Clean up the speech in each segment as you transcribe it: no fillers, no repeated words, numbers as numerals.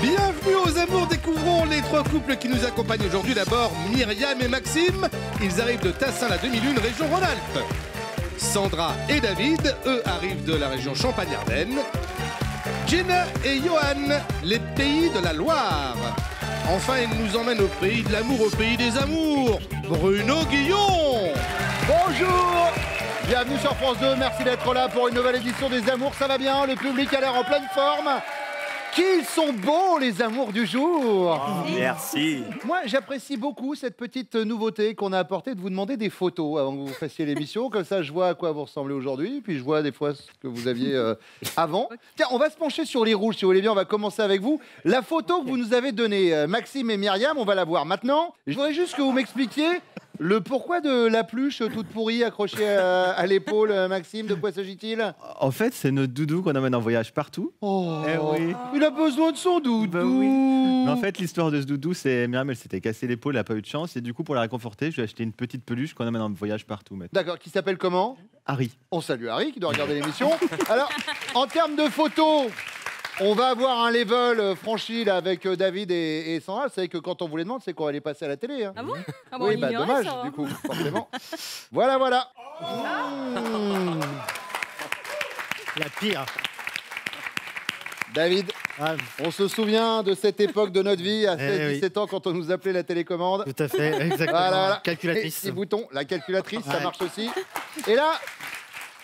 Bienvenue aux amours, découvrons les trois couples qui nous accompagnent aujourd'hui. D'abord Myriam et Maxime, ils arrivent de Tassin la demi-lune, région Rhône-Alpes. Sandra et David, eux arrivent de la région Champagne-Ardenne. Jenna et Johan, les pays de la Loire. Enfin, ils nous emmènent au pays de l'amour, au pays des amours. Bruno Guillon. Bonjour, bienvenue sur France 2, merci d'être là pour une nouvelle édition des Amours, ça va bien, le public a l'air en pleine forme. Qu'ils sont beaux les amours du jour. Merci. Moi j'apprécie beaucoup cette petite nouveauté qu'on a apportée de vous demander des photos avant que vous fassiez l'émission, comme ça je vois à quoi vous ressemblez aujourd'hui, puis je vois des fois ce que vous aviez avant. Tiens, on va se pencher sur les rouges si vous voulez bien, on va commencer avec vous. La photo que vous nous avez donnée, Maxime et Myriam, on va la voir maintenant. Je voudrais juste que vous m'expliquiez le pourquoi de la pluche toute pourrie accrochée à l'épaule, Maxime, de quoi s'agit-il? En fait, c'est notre doudou qu'on emmène en voyage partout. Oh, Eh oui. il a besoin de son doudou. Bah oui. Mais en fait, l'histoire de ce doudou, c'est Myriam, elle s'était cassé l'épaule, elle n'a pas eu de chance. Et du coup, pour la réconforter, je lui ai acheté une petite peluche qu'on emmène en voyage partout. Maintenant. D'accord, qui s'appelle comment? Harry. On salue Harry qui doit regarder l'émission. Alors, en termes de photos, on va avoir un level franchi là, avec David et Sandra. Vous savez que quand on vous les demande, c'est qu'on va les passer à la télé. Hein. Ah bon, ah bon, Oui, on bah ignorait dommage, ça, du coup, forcément. Voilà, voilà. La pire. David, Ah, on se souvient de cette époque de notre vie, à Eh 16-17 ans, quand on nous appelait la télécommande. tout à fait, exactement. Voilà. Calculatrice. Et 6 boutons, la calculatrice, ça Ouais. marche aussi. Et là,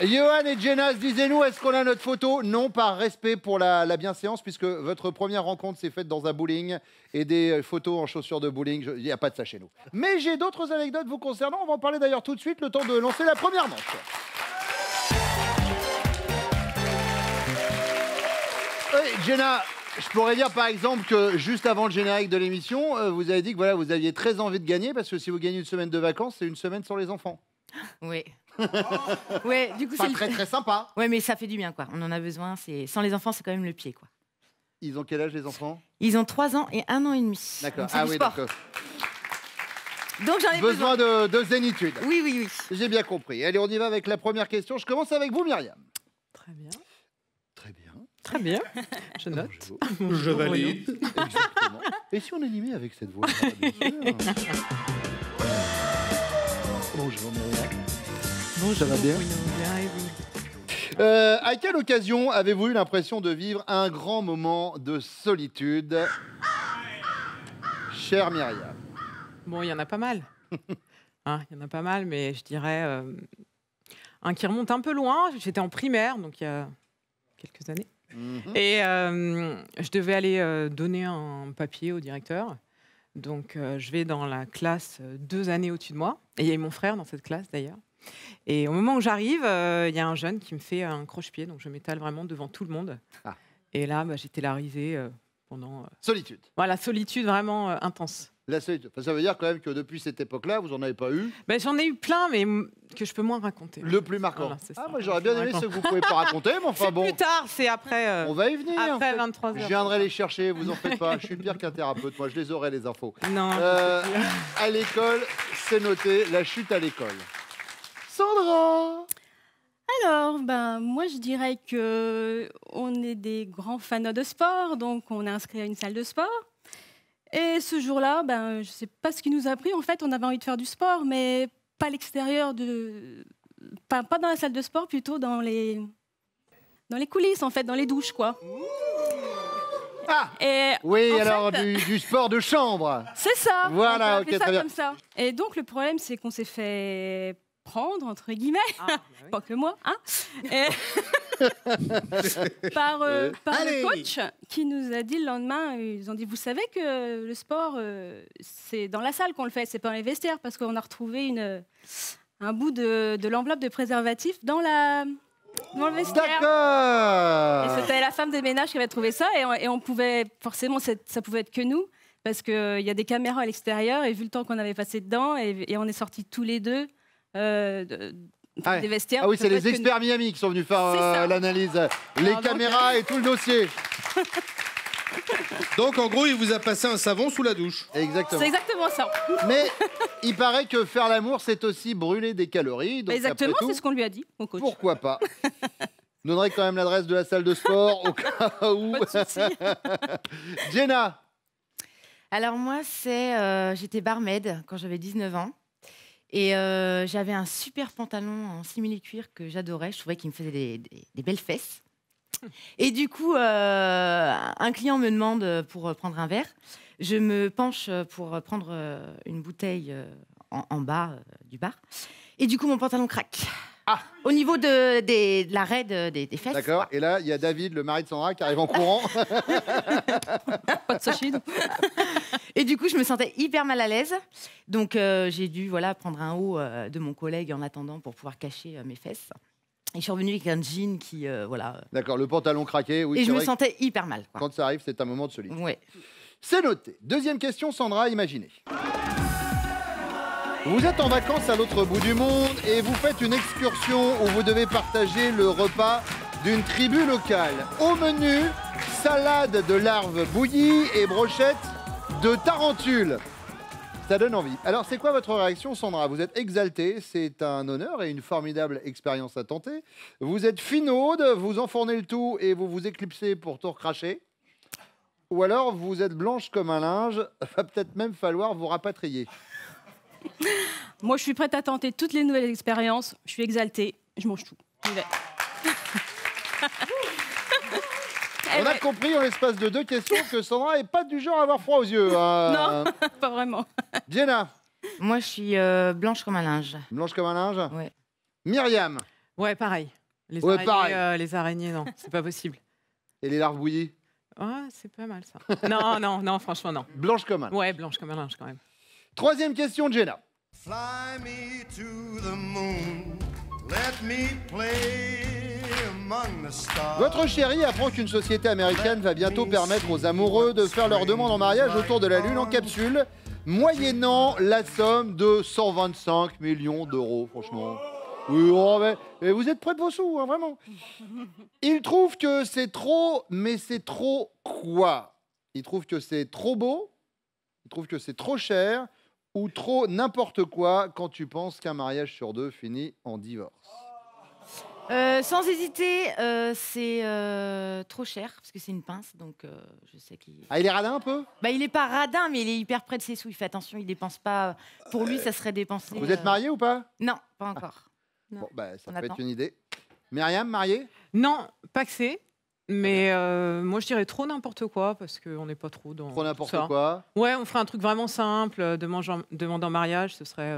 Johan et Jenna, disez-nous, est-ce qu'on a notre photo? Non, par respect pour la bienséance, puisque votre première rencontre s'est faite dans un bowling et des photos en chaussures de bowling, il n'y a pas de ça chez nous. Mais j'ai d'autres anecdotes vous concernant, on va en parler d'ailleurs tout de suite, le temps de lancer la première manche. Oui, Jenna, je pourrais dire par exemple que juste avant le générique de l'émission, vous avez dit que voilà, vous aviez très envie de gagner, parce que si vous gagnez une semaine de vacances, c'est une semaine sans les enfants. Oui. Ouais, du coup, Pas c'est très très sympa. Ouais, mais ça fait du bien, quoi. On en a besoin. Sans les enfants, c'est quand même le pied, quoi. Ils ont quel âge les enfants? Ils ont 3 ans et 1 an et demi. D'accord. Donc, c'est Ah du oui, sport. d'accord. Donc j'en ai besoin. Besoin de zénitude. Oui, oui, oui. J'ai bien compris. Allez, on y va avec la première question. Je commence avec vous, Myriam. Très bien. Très bien. Très bien. Je note. Bonjour. Je valide. Exactement. Et si on animait avec cette voix bien sûr. Bonjour, Myriam. Bonjour. Ça va bien Bruno, bien et vous? À quelle occasion avez-vous eu l'impression de vivre un grand moment de solitude, chère Myriam? Bon, il y en a pas mal. Hein, il y en a pas mal, mais je dirais un qui remonte un peu loin. J'étais en primaire, donc il y a quelques années. Et je devais aller donner un papier au directeur. Donc je vais dans la classe 2 années au-dessus de moi. Et il y a mon frère dans cette classe d'ailleurs. Et au moment où j'arrive, il y a un jeune qui me fait un croche-pied. Donc je m'étale vraiment devant tout le monde. Ah. Et là, j'étais la risée pendant... Solitude. Voilà, solitude vraiment intense. La solitude. Enfin, ça veut dire quand même que depuis cette époque-là, vous n'en avez pas eu. J'en ai eu plein, mais que je peux moins raconter. Le plus marquant. Voilà, c'est ça. Moi, j'aurais bien aimé ceux que vous pouvez pas raconter, mais enfin C'est bon. plus tard, c'est après. On va y venir. Après en fait. 23h. Je viendrai les chercher, vous en faites pas. Je suis pire qu'un thérapeute, moi, je les aurai, les infos. Non. À l'école, c'est noté, la chute à l'école. Sandra! Alors, moi je dirais que on est des grands fans de sport, donc on est inscrit à une salle de sport. Et ce jour-là, je ne sais pas ce qui nous a pris. En fait, on avait envie de faire du sport, mais pas à l'extérieur pas dans la salle de sport, plutôt dans les coulisses, en fait, dans les douches, quoi. Ah! Et Oui, en alors fait, du sport de chambre. c'est ça. Voilà, on peut ok, appeler ça très bien. comme ça. Et donc le problème, c'est qu'on s'est fait prendre entre guillemets, pas que moi, hein, par le coach qui nous a dit le lendemain, ils ont dit, vous savez que le sport, c'est dans la salle qu'on le fait, c'est pas dans les vestiaires, parce qu'on a retrouvé un bout de l'enveloppe de préservatif dans le vestiaire. D'accord! Et c'était la femme de ménage qui avait trouvé ça, et on pouvait, forcément, ça pouvait être que nous, parce qu'il y a des caméras à l'extérieur, et vu le temps qu'on avait passé dedans, et on est sortis tous les deux des vestiaires. Ah oui, ça c'est peut les être que experts Miami qui sont venus C'est faire ça. l'analyse. Les donc, caméras et tout le dossier. Donc en gros, il vous a passé un savon sous la douche. Exactement. C'est exactement ça. Mais il paraît que faire l'amour, c'est aussi brûler des calories. Donc Exactement, après tout, c'est ce qu'on lui a dit au coach. pourquoi pas? Je donnerai quand même l'adresse de la salle de sport au cas où. Pas de souci. Jenna, Alors moi, j'étais barmaid quand j'avais 19 ans. Et j'avais un super pantalon en simili-cuir que j'adorais. Je trouvais qu'il me faisait des belles fesses. Et du coup, un client me demande pour prendre un verre. Je me penche pour prendre une bouteille en bas du bar. Et du coup, mon pantalon craque. Ah. Au niveau de la raie des fesses. d'accord. Et là, il y a David, le mari de Sandra, qui arrive en courant. Pas de sachet. Et du coup, je me sentais hyper mal à l'aise. Donc, j'ai dû prendre un haut de mon collègue en attendant pour pouvoir cacher mes fesses. Et je suis revenue avec un jean qui, D'accord, le pantalon craqué. Oui, Et c'est je me vrai que sentais hyper mal. Quoi. quand ça arrive, c'est un moment de solitude. Ouais. C'est noté. Deuxième question, Sandra, imaginez. Vous êtes en vacances à l'autre bout du monde et vous faites une excursion où vous devez partager le repas d'une tribu locale. Au menu, salade de larves bouillies et brochettes de tarentule. Ça donne envie. Alors, c'est quoi votre réaction, Sandra? Vous êtes exaltée, c'est un honneur et une formidable expérience à tenter. Vous êtes finaude, vous enfournez le tout et vous vous éclipsez pour tout recracher. Ou alors, vous êtes blanche comme un linge, va peut-être même falloir vous rapatrier. Moi, je suis prête à tenter toutes les nouvelles expériences. Je suis exaltée. Je mange tout. J'y vais. On a compris en l'espace de 2 questions que Sandra n'est pas du genre à avoir froid aux yeux. Non, pas vraiment. Jenna, Moi, je suis blanche comme un linge. blanche comme un linge. Ouais. Myriam, Ouais, pareil. Les Ouais, araignées, pareil. les araignées, non, c'est pas possible. et les larves bouillies, Ouais, c'est pas mal ça. Non, non, non, franchement, non. blanche comme un. Ouais, blanche comme un linge quand même. Troisième question, Jenna. Fly me to the moon, let me play among the stars. Votre chérie apprend qu'une société américaine va bientôt permettre aux amoureux de faire leur demande en mariage autour de la Lune en capsule, moyennant la somme de 125 millions d'euros, franchement. Oui, mais vous êtes près de vos sous, hein, vraiment. Il trouve que c'est trop, mais c'est trop quoi? Il trouve que c'est trop beau, il trouve que c'est trop cher, ou trop n'importe quoi quand tu penses qu'un mariage sur 2 finit en divorce. Sans hésiter, c'est trop cher parce que c'est une pince, donc je sais qu'il. Ah, il est radin un peu? Il est pas radin, mais il est hyper près de ses sous. Il fait attention, il dépense pas. Pour lui, ça serait dépensé. Vous êtes marié ou pas? Non, pas encore. Non. Bon, bah, ça On peut être attend. une idée. Myriam, mariée? Non, pas que c'est. Mais moi, je dirais trop n'importe quoi parce qu'on n'est pas trop dans. Trop n'importe ça. quoi. Ouais, on ferait un truc vraiment simple. Demande en mariage, ce serait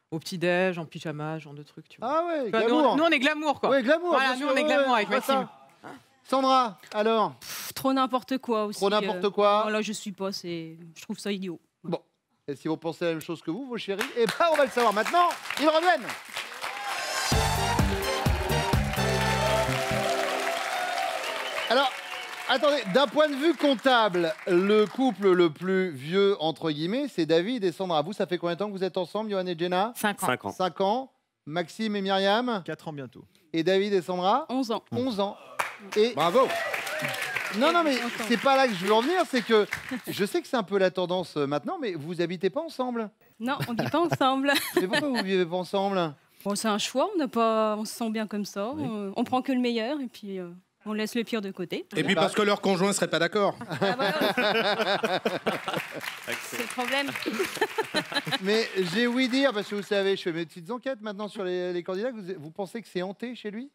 au petit-déj, en pyjama, genre de trucs, tu vois. Ah ouais, Enfin, glamour. nous, on est glamour, quoi. Ouais, glamour. Voilà, bien nous, sûr, on est ouais, glamour ouais, avec je vois Maxime. ça. Sandra, alors? Trop n'importe quoi aussi. Trop n'importe quoi. Là, je suis pas. Je trouve ça idiot. Bon. Et si vous pensez la même chose que vous, vos chéris, eh ben, on va le savoir maintenant. Ils reviennent. Alors, attendez, d'un point de vue comptable, le couple le plus vieux, entre guillemets, c'est David et Sandra. Vous, ça fait combien de temps que vous êtes ensemble, Johan et Jenna? 5 ans. 5 ans. 5 ans. Maxime et Myriam? 4 ans bientôt. Et David et Sandra? 11 ans. 11 ans. Et Bravo. non, mais Attends. c'est pas là que je veux en venir, c'est que je sais que c'est un peu la tendance maintenant, mais vous habitez pas ensemble. Non, on vit pas ensemble. Mais pourquoi vous vivez pas ensemble? Bon, c'est un choix. On se sent bien comme ça. Oui. On prend que le meilleur et puis on laisse le pire de côté. Et puis parce que leur conjoint serait pas d'accord. Ah, voilà. C'est le problème. Mais j'ai ouï dire, parce que vous savez, je fais mes petites enquêtes maintenant sur les candidats, que vous pensez que c'est hanté chez lui?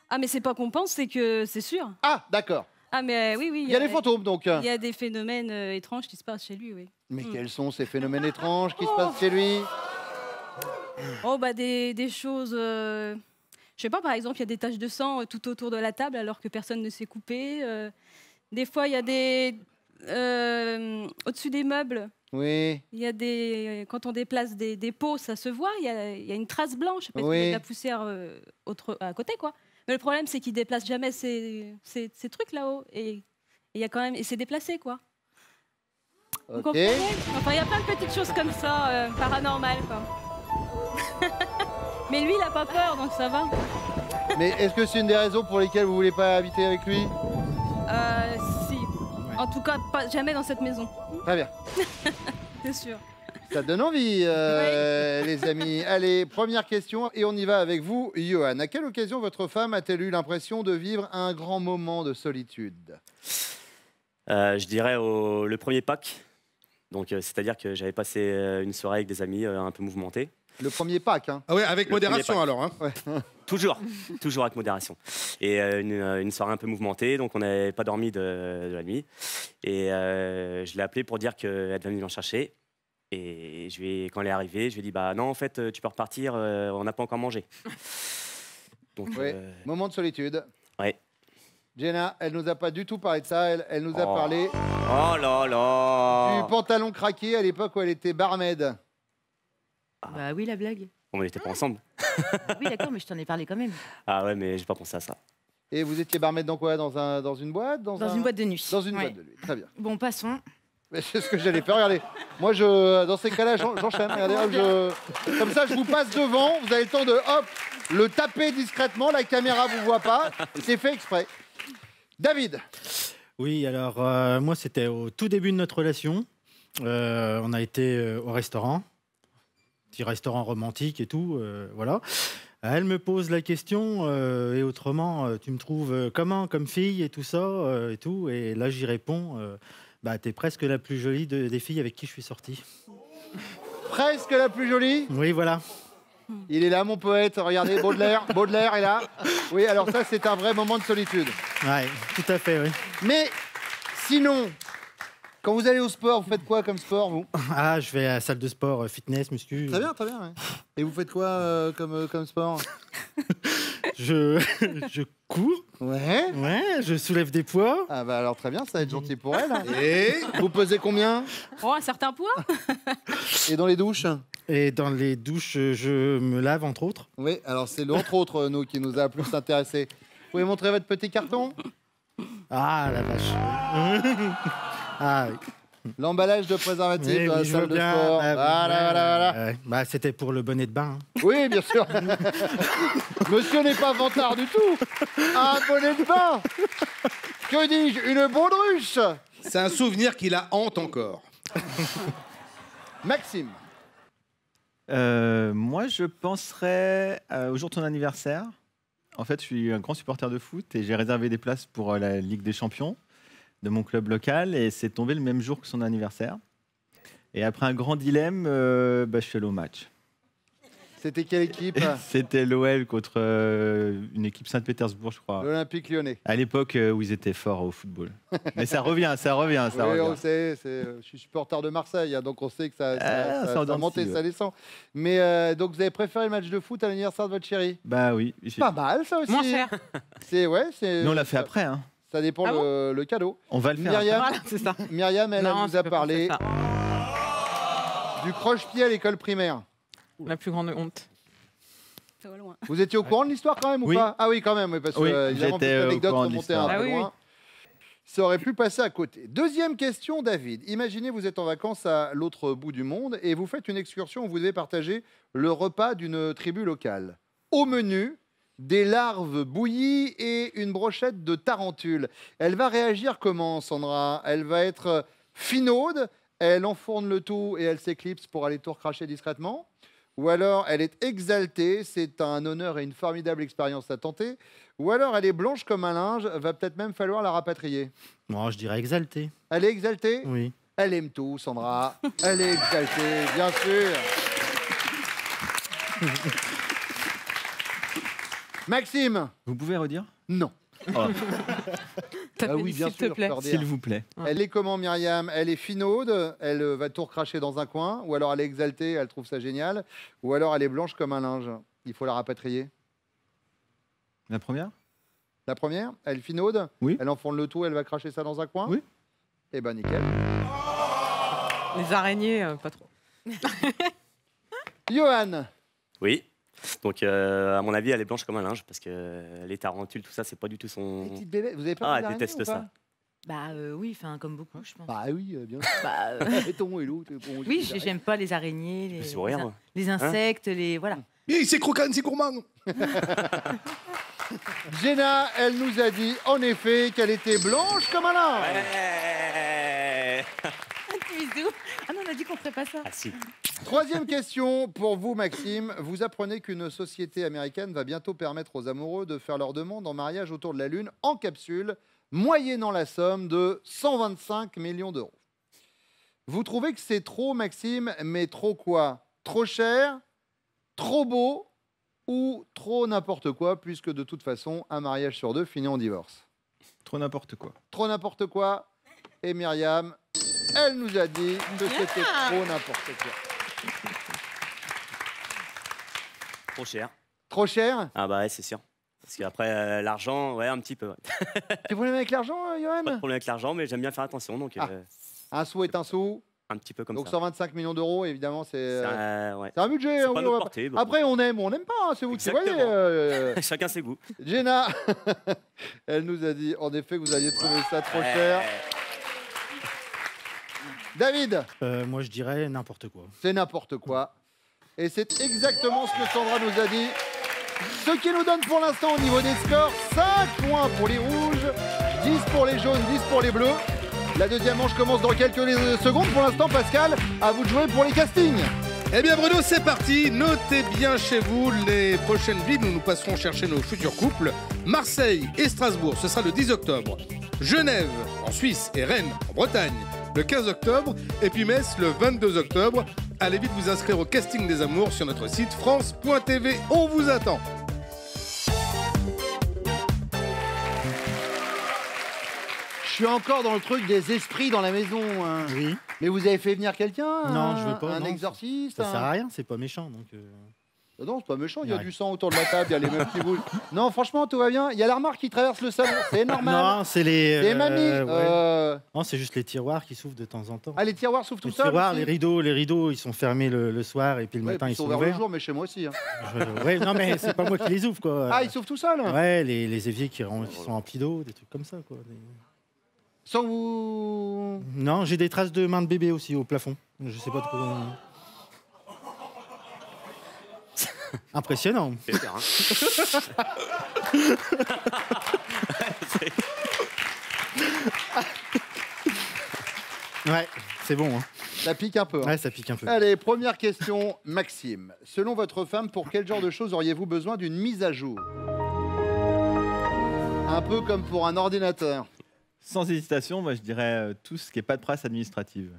Ah, mais c'est pas qu'on pense, c'est que c'est sûr. Ah, d'accord. Ah, mais oui, oui. Il y a des fantômes donc. Il y a des phénomènes étranges qui se passent chez lui, oui. Mais quels sont ces phénomènes étranges qui se passent chez lui? Oh, bah des choses. Je sais pas, par exemple, il y a des taches de sang tout autour de la table alors que personne ne s'est coupé. Des fois, il y a des. Au-dessus des meubles, Oui. il y a des. Quand on déplace des pots, ça se voit, il y a une trace blanche, parce qu'il y a Oui. de la poussière à côté, quoi. Mais le problème, c'est qu'il déplace jamais ces trucs là-haut. Et il y a quand même. Et c'est déplacé, quoi. Vous Ok. comprenez? Enfin, il y a plein de petites choses comme ça, paranormales, quoi. Mais lui, il a pas peur, donc ça va. Mais est-ce que c'est une des raisons pour lesquelles vous voulez pas habiter avec lui? Si. En tout cas, jamais dans cette maison. Très bien. C'est sûr. Ça donne envie, les amis. Allez, première question, et on y va avec vous, Johan. À quelle occasion votre femme a-t-elle eu l'impression de vivre un grand moment de solitude? Je dirais le premier Pâques. Donc, c'est-à-dire que j'avais passé une soirée avec des amis un peu mouvementés. Le premier Pâques, hein. Ah ouais, avec modération alors. Hein. Ouais. Toujours avec modération. Et une soirée un peu mouvementée, donc on n'avait pas dormi de la nuit. Et je l'ai appelée pour dire qu'elle devait venir me chercher. Et quand elle est arrivée, je lui ai dit bah non, en fait, tu peux repartir, on n'a pas encore mangé. Donc, Ouais. Moment de solitude. Ouais. Jenna, elle nous a pas du tout parlé de ça. Elle nous a parlé Oh là là. du pantalon craqué à l'époque où elle était barmaid. Bah oui, la blague. On n'était pas ensemble. Oui, d'accord, mais je t'en ai parlé quand même. Ah ouais, mais j'ai pas pensé à ça. Et vous étiez barmaid dans quoi? Dans une boîte? Dans une boîte de nuit. Dans une Ouais. boîte de nuit. Très bien. Bon, passons. Mais c'est ce que j'allais faire. Regardez, moi, dans ces cas-là, j'enchaîne. Regardez, hop, comme ça, je vous passe devant. Vous avez le temps de, hop, le taper discrètement. La caméra vous voit pas. C'est fait exprès. David. Oui, alors moi, c'était au tout début de notre relation. On a été au restaurant, petit restaurant romantique et tout, voilà. Elle me pose la question, et autrement, tu me trouves comment comme fille et tout ça, et tout. Et là, j'y réponds, bah, t'es presque la plus jolie des filles avec qui je suis sorti. Presque la plus jolie. Oui, voilà. Il est là, mon poète. Regardez, Baudelaire. Baudelaire est là. Oui, alors ça, c'est un vrai moment de solitude. Ouais, tout à fait, oui. Mais sinon, quand vous allez au sport, vous faites quoi comme sport, vous? Ah, je vais à la salle de sport, fitness, muscu. Très bien, très bien. Ouais. Et vous faites quoi comme sport? Je cours. Ouais. Ouais, je soulève des poids. Ah bah alors très bien, ça va être gentil pour elle. Hein. Et vous pesez combien? Oh, un certain poids. Et dans les douches? Et dans les douches, je me lave, entre autres. Oui, alors c'est l'entre autres, nous, qui nous a plus intéressés. Vous pouvez montrer votre petit carton? Ah, la vache. Ah oui. L'emballage de préservatif Oui, dans la oui, je salle veux de bien. sport. Ah, Voilà, voilà. ouais. Bah, c'était pour le bonnet de bain. Hein. Oui, bien sûr. Monsieur n'est pas vantard du tout. Un bonnet de bain. Que dis-je? Une baudruche. C'est un souvenir qui la hante encore. Maxime. Moi, je penserais au jour de ton anniversaire. En fait, je suis un grand supporter de foot et j'ai réservé des places pour la Ligue des Champions de mon club local et c'est tombé le même jour que son anniversaire. Et après un grand dilemme, je suis allé au match. C'était quelle équipe? C'était l'OL contre une équipe Saint-Pétersbourg, je crois. L'Olympique Lyonnais. À l'époque où ils étaient forts au football. Mais ça revient. Oui, on sait, je suis supporter de Marseille, hein, donc on sait que ça monte et ça descend. Mais donc vous avez préféré le match de foot à l'anniversaire de votre chérie? Bah oui. Pas mal ça aussi. Moins cher. Mais on l'a fait après. Hein. Ça dépend le cadeau. On va le faire. Myriam, Voilà, c'est ça. Myriam, elle Non, nous tu a peux pas parlé faire ça. du croche-pied à l'école primaire. La plus grande honte. Ça va loin. Vous étiez au courant de l'histoire quand même ou Oui. pas? Ah oui, quand même, oui, parce que Oui, évidemment, j'étais toute au l'anecdote courant de remontait un l'histoire. peu Ah oui, loin. Ça aurait pu passer à côté. Deuxième question, David. Imaginez, vous êtes en vacances à l'autre bout du monde et vous faites une excursion où vous devez partager le repas d'une tribu locale. Au menu, des larves bouillies et une brochette de tarentule. Elle va réagir comment, Sandra? Elle va être finaude, elle enfourne le tout et elle s'éclipse pour aller tout recracher discrètement? Ou alors elle est exaltée, c'est un honneur et une formidable expérience à tenter? Ou alors elle est blanche comme un linge, va peut-être même falloir la rapatrier? Moi, je dirais exalté. Elle est exaltée? Oui. Elle aime tout, Sandra. Elle est exaltée, bien sûr. Maxime? Vous pouvez redire? Non. Oh, T'as oui, bien s'il te sûr, plaît. Cordia. s'il vous plaît. Elle est comment, Myriam? Elle est finaude, elle va tout recracher dans un coin, ou alors elle est exaltée, elle trouve ça génial, ou alors elle est blanche comme un linge. Il faut la rapatrier. La première? La première, elle est finaude, Oui. elle enfourne le tout, elle va cracher ça dans un coin? Oui. Eh ben nickel. Les araignées, pas trop. Johan? Oui. Donc, à mon avis, elle est blanche comme un linge parce que les tarentules, tout ça, c'est pas du tout son. Les petites bébés, vous avez pas Ah, peur elle d'araignée déteste ou pas? ça. Bah oui, enfin comme beaucoup, je pense. Bah oui, bien sûr. Bah, Et ton et l'autre, bon, oui, c'est j'aime pas les araignées, Je suis rien, moi. les insectes, les voilà. Mais c'est croquant, c'est gourmand. Jenna, elle nous a dit en effet qu'elle était blanche comme un linge. Ouais. Bisous. Ah non, on a dit qu'on ferait pas ça. Ah si. Troisième question pour vous, Maxime. Vous apprenez qu'une société américaine va bientôt permettre aux amoureux de faire leur demande en mariage autour de la Lune en capsule, moyennant la somme de 125 millions d'euros. Vous trouvez que c'est trop, Maxime, mais trop quoi? Trop cher, trop beau ou trop n'importe quoi, puisque de toute façon, un mariage sur deux finit en divorce? Trop n'importe quoi. Trop n'importe quoi. Et Myriam, elle nous a dit que c'était trop n'importe quoi. Trop cher. Trop cher? Ah bah ouais, c'est sûr. Parce qu'après, l'argent, ouais, un petit peu. Ouais. T'es problème avec l'argent, Johan? Pas de problème avec l'argent, mais j'aime bien faire attention. Donc, Un sou est un sou. un petit peu comme Donc ça. 125 millions d'euros, évidemment, c'est Ouais. un budget. C'est oui, pas on notre va pas- portée, bon. Après, on aime ou on n'aime pas, hein, c'est vous qui voyez. Exactement. Chacun ses goûts. Jenna, elle nous a dit en effet que vous aviez trouvé ça trop cher. David, Moi, je dirais n'importe quoi. c'est n'importe quoi. Et c'est exactement ce que Sandra nous a dit. Ce qui nous donne pour l'instant au niveau des scores 5 points pour les rouges, 10 pour les jaunes, 10 pour les bleus. La deuxième manche commence dans quelques secondes. Pour l'instant, Pascal, à vous de jouer pour les castings. Eh bien Bruno, c'est parti. Notez bien chez vous les prochaines villes où nous passerons chercher nos futurs couples. Marseille et Strasbourg, ce sera le 10 octobre. Genève en Suisse et Rennes en Bretagne le 15 octobre. Et puis Metz le 22 octobre. Allez vite vous inscrire au casting des amours sur notre site France.tv. On vous attend. Je suis encore dans le truc des esprits dans la maison. Hein. Oui. Mais vous avez fait venir quelqu'un? Non, je veux pas, Un non. exorciste? Ça sert à rien, c'est pas méchant. Donc, Non, c'est pas méchant, il y a Ouais. du sang autour de la table, il y a les meufs qui bougent. Non, franchement, tout va bien. Il y a la remarque qui traverse le salon, c'est normal. Non, c'est les. C'est mamie. ouais. Non, c'est juste les tiroirs qui s'ouvrent de temps en temps. Ah, les tiroirs s'ouvrent tout Les seuls tiroirs, aussi les rideaux, ils sont fermés le soir et puis le Ouais, matin puis ils sont ouverts le ouverts. jour, mais chez moi aussi. Hein. Ouais, non, mais c'est pas moi qui les ouvre quoi. Ah, ils s'ouvrent tout seuls? Ouais, les éviers qui sont remplis d'eau, des trucs comme ça quoi. Sans vous... Non, j'ai des traces de mains de bébé aussi au plafond. Je sais pas trop. Impressionnant. J'espère, hein. Ouais, c'est bon. Hein. Ça pique un peu. Hein. Ouais, ça pique un peu. Allez, première question, Maxime. Selon votre femme, pour quel genre de choses auriez-vous besoin d'une mise à jour? Un peu comme pour un ordinateur. Sans hésitation, moi je dirais tout ce qui est pas de presse administrative.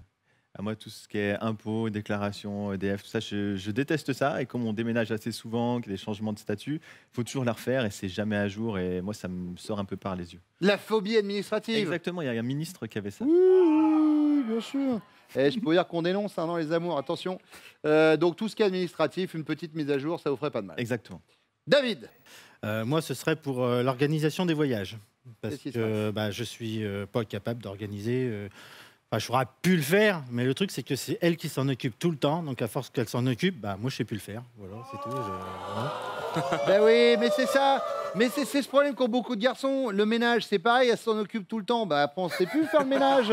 À moi, tout ce qui est impôts, déclarations, EDF, tout ça, je déteste ça. Et comme on déménage assez souvent, qu'il y a des changements de statut, il faut toujours la refaire et c'est jamais à jour. Et moi, ça me sort un peu par les yeux. La phobie administrative. Exactement, il y a un ministre qui avait ça. Oui, bien sûr. Et je peux dire qu'on dénonce hein, dans les amours, attention. Donc tout ce qui est administratif, une petite mise à jour, ça vous ferait pas de mal. Exactement. David, Moi, ce serait pour l'organisation des voyages. Parce Qu'est-ce qui se que je suis pas capable d'organiser. Enfin, j'aurais pu le faire, mais le truc, c'est que c'est elle qui s'en occupe tout le temps. Donc, à force qu'elle s'en occupe, moi, je sais plus le faire. Voilà, c'est tout. Voilà. ben oui, mais c'est ça. Mais c'est ce problème qu'ont beaucoup de garçons. Le ménage, c'est pareil, elle s'en occupe tout le temps. Bah après, on sait plus faire le ménage.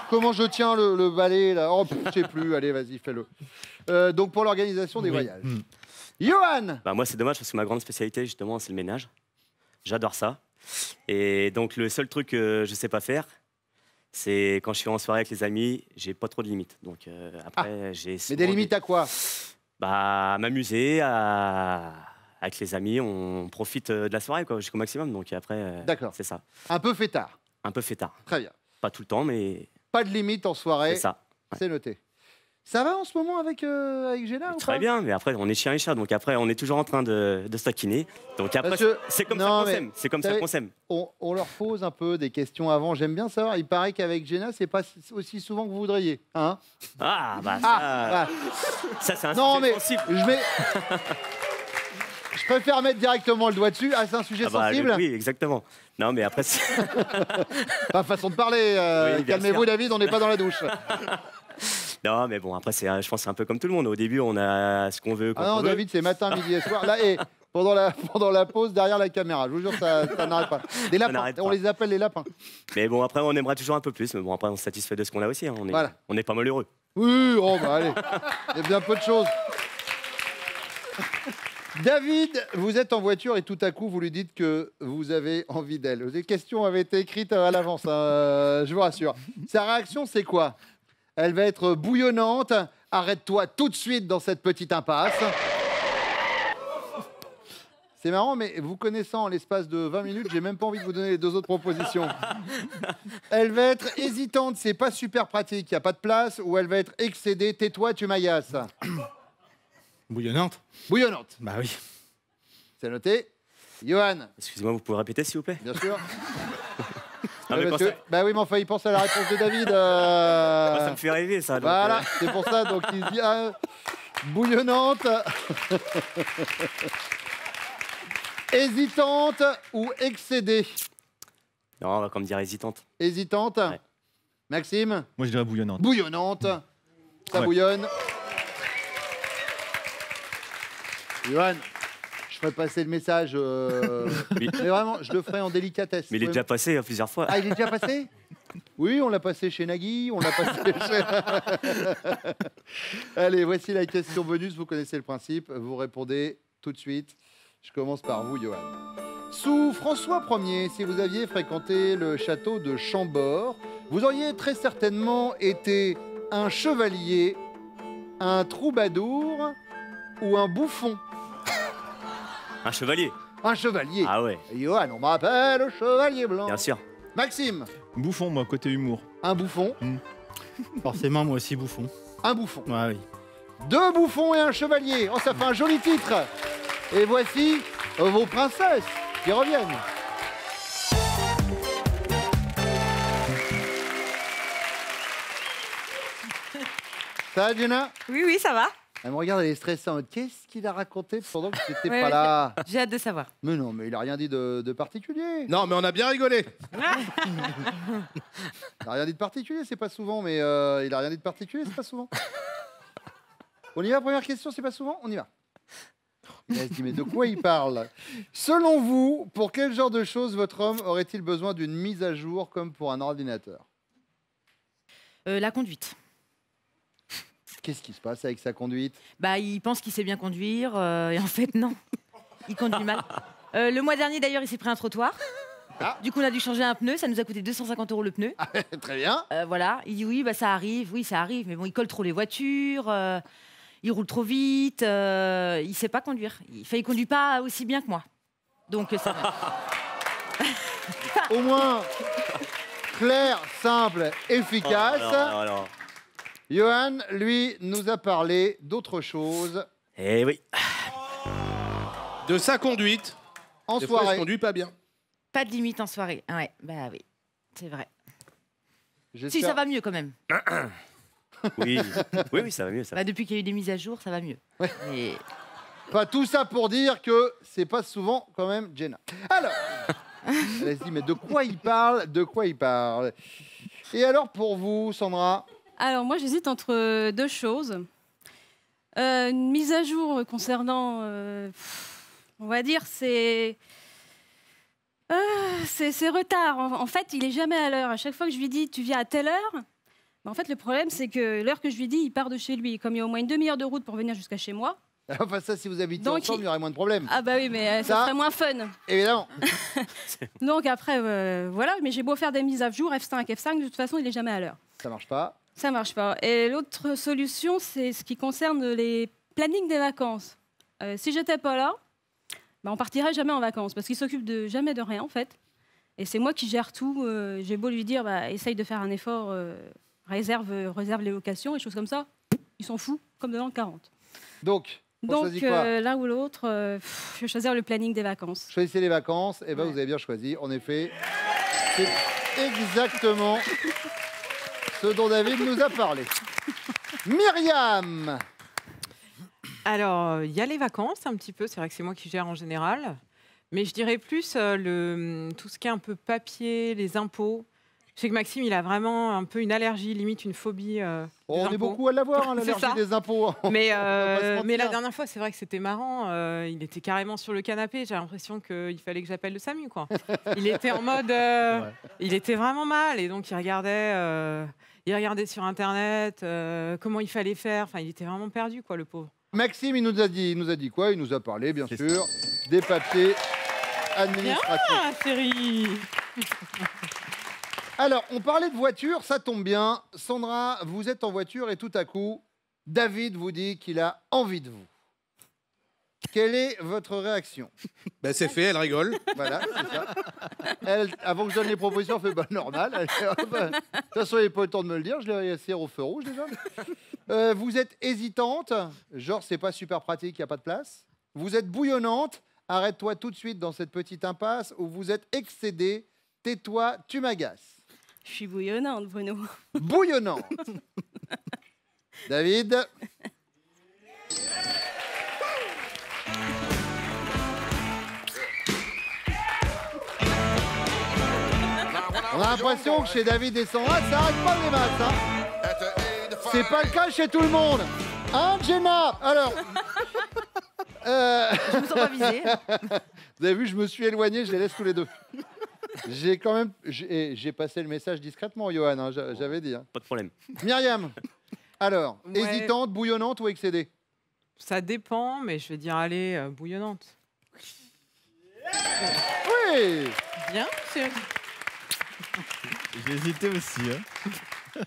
Comment je tiens le balai là? Oh, je sais plus. Allez, vas-y, fais-le. Donc pour l'organisation des Oui. voyages. Mm. Johan, Bah, moi, c'est dommage parce que ma grande spécialité, justement, c'est le ménage. J'adore ça. Et donc, le seul truc que je sais pas faire, c'est quand je suis en soirée avec les amis, j'ai pas trop de limites. Donc, après, j'ai. mais souvent des limites à quoi? Bah, m'amuser, avec les amis, on profite de la soirée quoi, jusqu'au maximum. Donc, après, D'accord. c'est ça. Un peu fêtard. Un peu fêtard. Très bien. Pas tout le temps, mais Pas de limite en c'est soirée. ça. C'est noté. Ça va en ce moment avec Géna ou Très pas? bien, mais après, on est chien et chat. Donc, après, on est toujours en train de se taquiner. Donc, après, Parce que- c'est comme non, ça qu'on mais s'aime. C'est comme vous ça savez- qu'on s'aime. On leur pose un peu des questions avant. J'aime bien savoir. Il paraît qu'avec Géna, c'est pas aussi souvent que vous voudriez. Hein? Ah, bah, Ah, ça, c'est un non, sujet mais sensible. Je préfère mettre directement le doigt dessus. Ah, c'est un sujet Ah bah, sensible. oui, exactement. Non, mais après, Pas façon de parler. Oui, bien Calmez-vous, sûr. David, on n'est pas dans la douche. non, mais bon, après, je pense que c'est un peu comme tout le monde. Au début, on a ce qu'on veut. Quand Ah on non, veut. David, c'est matin, midi et soir. Là, et pendant la pause, derrière la caméra. Je vous jure, ça n'arrête pas. Des lapins. n'arrête On pas. les appelle les lapins. Mais bon, après, on aimerait toujours un peu plus. Mais bon, après, on se satisfait de ce qu'on a aussi. Hein. Voilà. On est pas mal heureux. Oui, oh bah allez. Il y a bien peu de choses. David, vous êtes en voiture et tout à coup, vous lui dites que vous avez envie d'elle. Les questions avaient été écrites à l'avance, hein, je vous rassure. Sa réaction, c'est quoi? Elle va être bouillonnante. Arrête-toi tout de suite dans cette petite impasse. C'est marrant, mais vous connaissant en l'espace de 20 minutes, j'ai même pas envie de vous donner les 2 autres propositions. Elle va être hésitante, c'est pas super pratique, il n'y a pas de place, ou elle va être excédée, tais-toi, tu m'aillasses. Bouillonnante. Bouillonnante. Bah oui. C'est noté. Johan. Excusez-moi, vous pouvez répéter, s'il vous plaît? Bien sûr. Non, mais Parce quand que- bah oui, mais enfin, il pense à la réponse de David. ça me fait rêver, ça. donc, Voilà, c'est pour ça, donc il se dit bouillonnante. Hésitante ou excédée? Non, on va comme dire hésitante. Hésitante. Ouais. Maxime? Moi, je dirais bouillonnante. Bouillonnante. Ça Ouais. bouillonne. Johan, je ferai passer le message. Oui. Mais vraiment, je le ferai en délicatesse. Mais il est déjà passé plusieurs fois. Ah, il est déjà passé? Oui, on l'a passé chez Nagui, on l'a passé chez... Allez, voici la question bonus. Vous connaissez le principe. Vous répondez tout de suite. Je commence par vous, Johan. Sous François Ier, si vous aviez fréquenté le château de Chambord, vous auriez très certainement été un chevalier, un troubadour ou un bouffon. Un chevalier. Un chevalier. Ah ouais, Johan, on m'appelle le chevalier blanc. bien sûr. Maxime, Bouffon, moi, côté humour. un bouffon. Forcément, moi aussi, bouffon. Un bouffon. Ouais, oui. 2 bouffons et un chevalier. Oh, ça fait un joli titre. Et voici vos princesses qui reviennent. Ça va, Jenna? Oui, oui, ça va. Elle me regarde, elle est stressée en mode, qu'est-ce qu'il a raconté pendant que j'étais Ouais, pas ouais. là? J'ai hâte de savoir. Mais non, mais il a rien dit de particulier. Non, mais on a bien rigolé. Il a rien dit de particulier, c'est pas souvent, mais il a rien dit de particulier, c'est pas souvent. On y va, première question, c'est pas souvent? On y va. Il se dit, mais de quoi il parle? Selon vous, pour quel genre de choses votre homme aurait-il besoin d'une mise à jour comme pour un ordinateur? La conduite. Qu'est-ce qui se passe avec sa conduite? Bah, il pense qu'il sait bien conduire, et en fait, non. Il conduit mal. Le mois dernier, d'ailleurs, il s'est pris un trottoir. Ah. Du coup, on a dû changer un pneu. Ça nous a coûté 250 € le pneu. Très bien. Voilà. Il dit oui, bah, ça arrive. Oui, ça arrive. Mais bon, il colle trop les voitures. Il roule trop vite. Il sait pas conduire. Il conduit pas aussi bien que moi. Donc, ça va. Au moins, clair, simple, efficace. Oh, non, non, non. Johan, lui, nous a parlé d'autre chose Eh oui. De sa conduite. en Des fois, il se soirée. conduit pas bien. Pas de limite en soirée. Ouais, bah oui. C'est vrai. Si, J'espère- ça va mieux quand même. Oui. Oui, oui, ça va mieux. Ça. Bah, depuis qu'il y a eu des mises à jour, ça va mieux. Ouais. Et- Enfin, tout ça pour dire que c'est pas souvent quand même Jenna. Alors, elle se dit, mais de quoi il parle? De quoi il parle? Et alors pour vous, Sandra? Alors moi j'hésite entre 2 choses. Une mise à jour concernant, on va dire, c'est retard. En fait, il est jamais à l'heure. À chaque fois que je lui dis tu viens à telle heure, en fait le problème c'est que l'heure que je lui dis, il part de chez lui. Comme il y a au moins une demi-heure de route pour venir jusqu'à chez moi. Enfin, ça, si vous habitez Donc, ensemble, il y aurait moins de problèmes. Ah bah oui, mais Ça- ça serait moins fun. Évidemment. Donc après, voilà. Mais j'ai beau faire des mises à jour, F5, F5, de toute façon, il est jamais à l'heure. Ça marche pas. Ça marche pas. Et l'autre solution, c'est ce qui concerne les plannings des vacances. Si j'étais pas là, bah, on partirait jamais en vacances parce qu'il s'occupe de jamais de rien en fait. Et c'est moi qui gère tout. J'ai beau lui dire, bah, essaye de faire un effort, réserve les locations et choses comme ça. Ils s'en foutent, comme dans le 40. Donc, on Donc choisit quoi? l'un ou l'autre, je vais choisir le planning des vacances. Choisissez les vacances. Et ben, Ouais. vous avez bien choisi. En effet, c'est exactement ce dont David nous a parlé. Myriam. Alors, il y a les vacances un petit peu, c'est vrai que c'est moi qui gère en général, mais je dirais plus tout ce qui est un peu papier, les impôts. Je sais que Maxime, il a vraiment un peu une allergie, limite une phobie. Des On est impôts. beaucoup à l'avoir, hein, C'est l'allergie ça. des impôts. Mais, va pas se mais la mentir. dernière fois, c'est vrai que c'était marrant. Il était carrément sur le canapé. J'ai l'impression qu'il fallait que j'appelle le SAMU, quoi. Il était en mode. Il était vraiment mal. Et donc, il regardait sur Internet comment il fallait faire. Enfin, il était vraiment perdu, quoi, le pauvre. Maxime, il nous a dit quoi? Il nous a parlé, bien sûr, des papiers administratifs. Ah, série Alors, on parlait de voiture, ça tombe bien. Sandra, vous êtes en voiture et tout à coup, David vous dit qu'il a envie de vous. Quelle est votre réaction? Ben, c'est fait, elle rigole. Voilà, c'est ça. Elle, avant que je donne les propositions, elle fait normal. De toute façon, il n'y a pas eu le temps de me le dire, je l'ai laissé au feu rouge déjà. Vous êtes hésitante, genre c'est pas super pratique, il n'y a pas de place. Vous êtes bouillonnante, arrête-toi tout de suite dans cette petite impasse. Ou vous êtes excédée, tais-toi, tu m'agaces. Je suis bouillonnante, Bruno. Bouillonnante. David. On a l'impression que chez David et Sandra, ça arrête pas les masses. Hein. C'est pas le cas chez tout le monde. Hein, Jenna? Alors. Je me sens pas visée. Vous avez vu, je me suis éloigné, je les laisse tous les deux. J'ai quand même. J'ai passé le message discrètement, Johan, hein, j'avais dit. Hein. Pas de problème. Myriam, alors, Ouais. hésitante, bouillonnante ou excédée? Ça dépend, mais je vais dire, allez, bouillonnante. Oui. Bien, c'est... J'ai hésité aussi. Hein.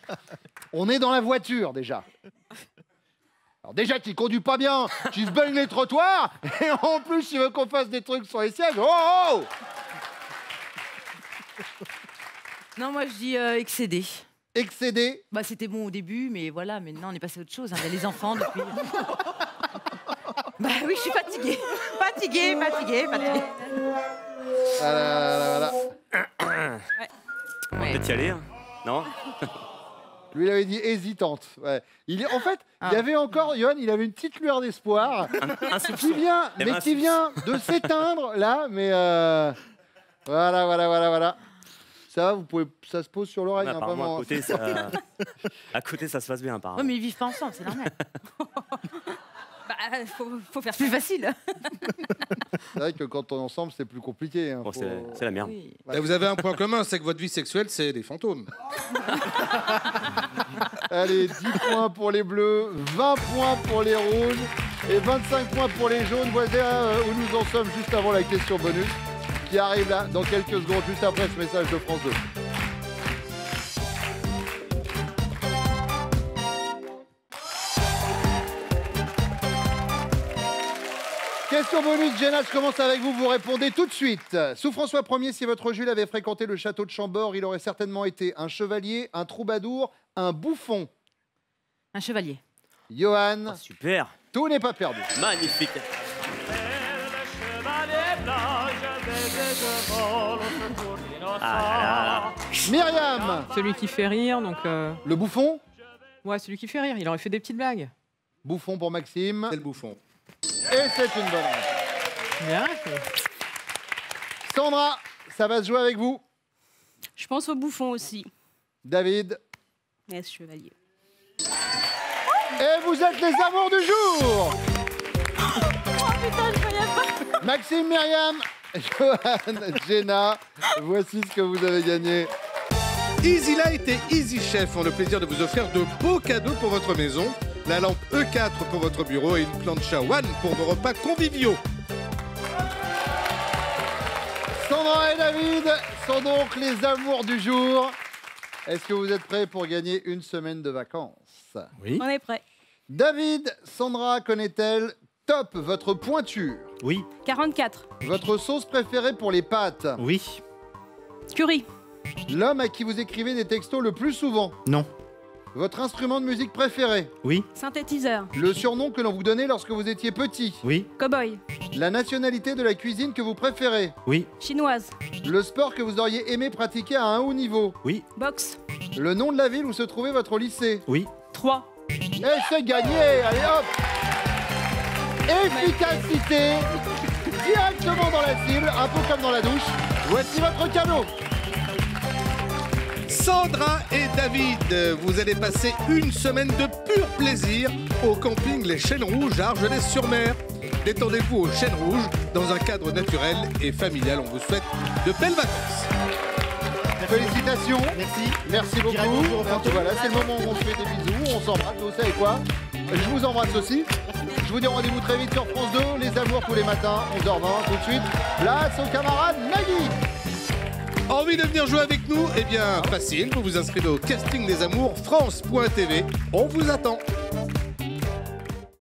On est dans la voiture déjà. Alors déjà, tu conduis pas bien, tu se baignes les trottoirs, et en plus, il veut qu'on fasse des trucs sur les sièges. Oh, oh. Non, moi je dis excédé. Excédé. Bah, c'était bon au début, mais voilà, maintenant on est passé à autre chose. Hein. Il y a les enfants depuis. Bah oui, je suis fatiguée. Fatiguée. Voilà. On va peut-être y aller, hein. Non? Lui, il avait dit hésitante. Ouais. En fait, il y Ah. avait encore, Johan, il avait une petite lueur d'espoir Un soupçon. qui vient, Il y avait mais un qui vient de s'éteindre là. Mais voilà. Ça va, vous pouvez, ça se pose sur l'oreille. Ouais, Hein, apparemment, vraiment. à côté, ça se passe bien, Ouais, apparemment. mais ils vivent pas ensemble, c'est normal. Bah, faut faire C'est plus facile. C'est vrai que quand on est ensemble, c'est plus compliqué. Hein, Bon, faut- c'est la merde. Oui. Et vous avez un point commun, c'est que votre vie sexuelle, c'est des fantômes. Allez, 10 points pour les bleus, 20 points pour les rouges et 25 points pour les jaunes. Voilà où nous en sommes juste avant la question bonus qui arrive là dans quelques secondes, juste après ce message de France 2. Question bonus, Jenna, je commence avec vous, vous répondez tout de suite. Sous François Ier, si votre Jules avait fréquenté le château de Chambord, il aurait certainement été un chevalier, un troubadour, un bouffon. Un chevalier. Johan, Oh, super. tout n'est pas perdu. Magnifique. Ah là là. Myriam, Celui qui fait rire, donc... le bouffon. Ouais, celui qui fait rire, il aurait fait des petites blagues. Bouffon pour Maxime. C'est le bouffon. Et c'est une bonne réponse. Bien. Sandra, ça va se jouer avec vous. Je pense au bouffon aussi. David. Mais ce chevalier. Et vous êtes les amours du jour. Oh putain, je voyais pas. Maxime, Myriam, Johan, Jenna, voici ce que vous avez gagné. Easy Light et Easy Chef ont le plaisir de vous offrir de beaux cadeaux pour votre maison. La lampe E4 pour votre bureau et une plancha One pour vos repas conviviaux. Sandra et David sont donc les amours du jour. Est-ce que vous êtes prêts pour gagner une semaine de vacances? Oui. On est prêt. David, Sandra connaît-elle top votre pointure? Oui. 44. Votre sauce préférée pour les pâtes? Oui. Curry. L'homme à qui vous écrivez des textos le plus souvent? Non. Votre instrument de musique préféré? Oui. Synthétiseur. Le surnom que l'on vous donnait lorsque vous étiez petit? Oui. Cowboy. La nationalité de la cuisine que vous préférez? Oui. Chinoise. Le sport que vous auriez aimé pratiquer à un haut niveau? Oui. Boxe. Le nom de la ville où se trouvait votre lycée? Oui. 3. Et c'est gagné! Allez hop! Efficacité! Directement dans la cible, un peu comme dans la douche. Voici votre cadeau! Sandra et David, vous allez passer une semaine de pur plaisir au camping Les Chênes Rouges à Argelès-sur-Mer. Détendez-vous aux Chênes Rouges dans un cadre naturel et familial. On vous souhaite de belles vacances. Félicitations! Merci. Merci Je dirais beaucoup. bonjour aux fantômes. Voilà, c'est le moment où on se fait des bisous, on s'embrasse, vous savez quoi? Je vous embrasse aussi. Je vous dis rendez-vous très vite sur France 2, les amours tous les matins, 11h20, tout de suite. Place aux camarades Nagui! Envie de venir jouer avec nous? Eh bien, facile, vous vous inscrivez au casting des amours France.tv. On vous attend.